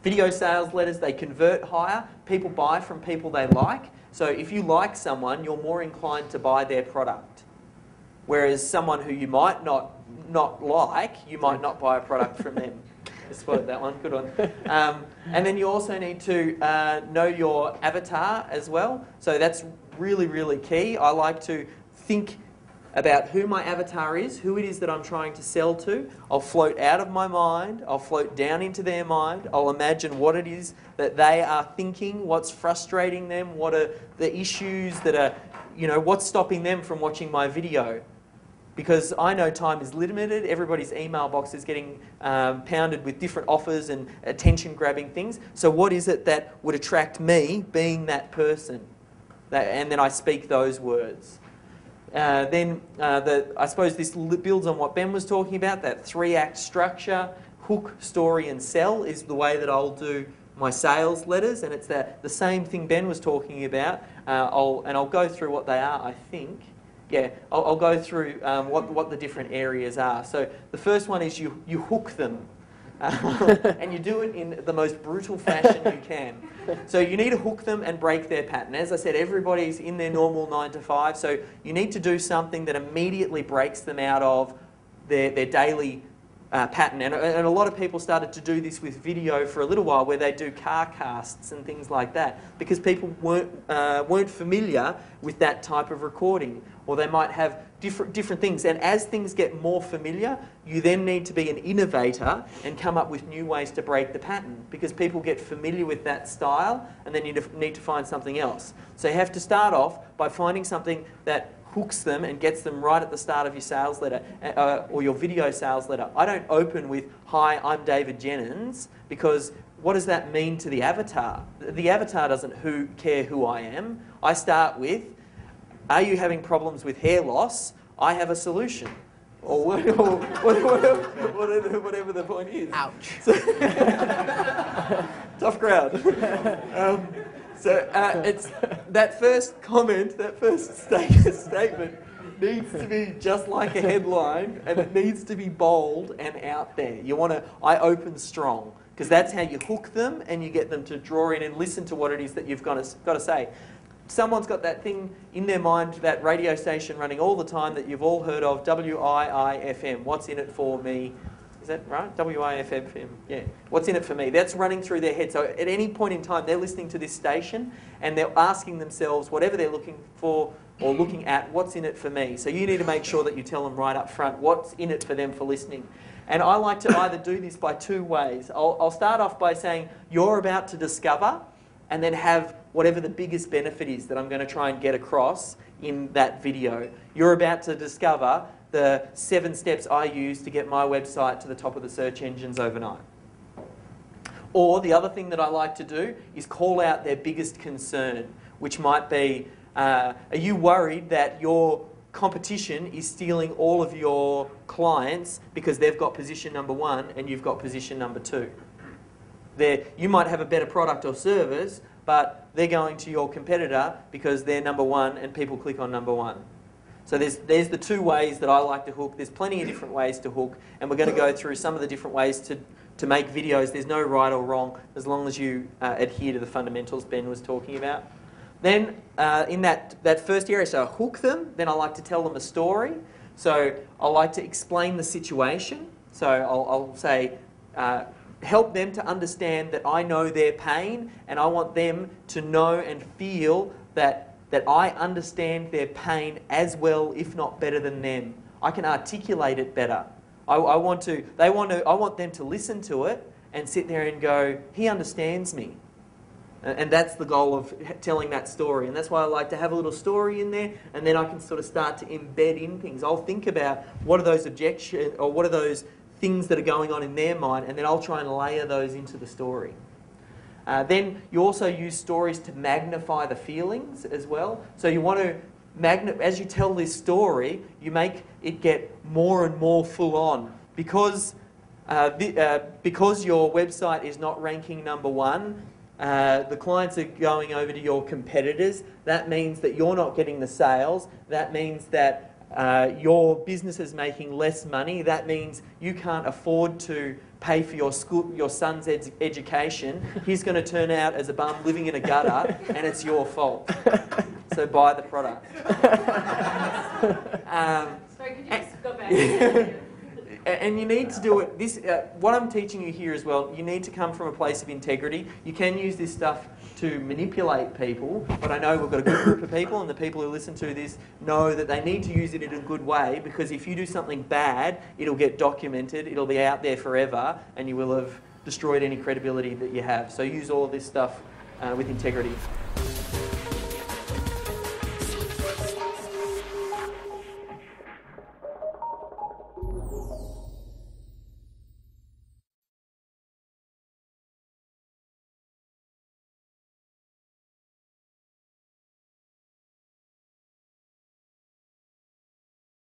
Video sales letters, they convert higher. People buy from people they like. So if you like someone, you're more inclined to buy their product. Whereas someone who you might not like, you might not buy a product from them. I spotted that one, good one. And then you also need to know your avatar as well. So that's really, really key. I like to think about who my avatar is, who it is that I'm trying to sell to. I'll float out of my mind, I'll float down into their mind, I'll imagine what it is that they are thinking, what's frustrating them, what are the issues that are, what's stopping them from watching my video. Because I know time is limited, everybody's email box is getting pounded with different offers and attention-grabbing things. So what is it that would attract me being that person? And then I speak those words. I suppose this builds on what Ben was talking about, that 3-act structure. Hook, story and sell is the way that I'll do my sales letters, and it's the same thing Ben was talking about. I'll go through what they are, I think. Yeah, I'll go through what the different areas are. So the first one is you hook them. And you do it in the most brutal fashion you can. So you need to hook them and break their pattern. As I said, everybody's in their normal 9 to 5, so you need to do something that immediately breaks them out of their daily pattern. And a lot of people started to do this with video for a little while, where they do car casts and things like that, because people weren't familiar with that type of recording, or they might have different things. And as things get more familiar, you then need to be an innovator and come up with new ways to break the pattern, because people get familiar with that style and then you need to find something else. So you have to start off by finding something that hooks them and gets them right at the start of your sales letter or your video sales letter. I don't open with, "Hi, I'm David Jenyns," because what does that mean to the avatar? The avatar doesn't care who I am. I start with, "Are you having problems with hair loss? I have a solution." Or whatever the point is. Ouch. So, tough crowd. It's that first comment, that first statement needs to be just like a headline, and it needs to be bold and out there. I open strong, because that's how you hook them and you get them to draw in and listen to what it is that you've got to say. Someone's got that thing in their mind, that radio station running all the time that you've all heard of, WIIFM, what's in it for me? Is that right? WIIFM, yeah. What's in it for me? That's running through their head. So at any point in time, they're listening to this station and they're asking themselves, whatever they're looking for or looking at, what's in it for me? So you need to make sure that you tell them right up front what's in it for them for listening. And I like to either do this by 2 ways. I'll start off by saying, you're about to discover, and then have whatever the biggest benefit is that I'm going to try and get across in that video. You're about to discover the 7 steps I use to get my website to the top of the search engines overnight. Or the other thing that I like to do is call out their biggest concern, which might be, are you worried that your competition is stealing all of your clients because they've got position number 1 and you've got position number 2? You might have a better product or service, but they're going to your competitor because they're number 1 and people click on number 1. So there's the 2 ways that I like to hook. There's plenty of different ways to hook, and we're going to go through some of the different ways to make videos. There's no right or wrong as long as you adhere to the fundamentals Ben was talking about. Then in that first area, so I hook them, then I like to tell them a story. So I like to explain the situation. So I'll say, help them to understand that I know their pain, and I want them to know and feel that I understand their pain as well, if not better than them. I can articulate it better. I want them to listen to it and sit there and go, he understands me. And that's the goal of telling that story. And that's why I like to have a little story in there, and then I can sort of start to embed in things. I'll think about what are those objections, or what are those things that are going on in their mind, and then I'll try and layer those into the story. Then you also use stories to magnify the feelings as well. So you want to, as you tell this story, you make it get more and more full on. Because your website is not ranking number 1, the clients are going over to your competitors. That means that you're not getting the sales. That means that your business is making less money, that means you can't afford to pay for your son's education. He's going to turn out as a bum living in a gutter, and it's your fault. So buy the product. Sorry, could you just go back? And you need to do it. What I'm teaching you here as well, you need to come from a place of integrity. You can use this stuff to manipulate people, but I know we've got a good group of people, and the people who listen to this know that they need to use it in a good way, because if you do something bad, it'll get documented, it'll be out there forever, and you will have destroyed any credibility that you have. So use all of this stuff with integrity.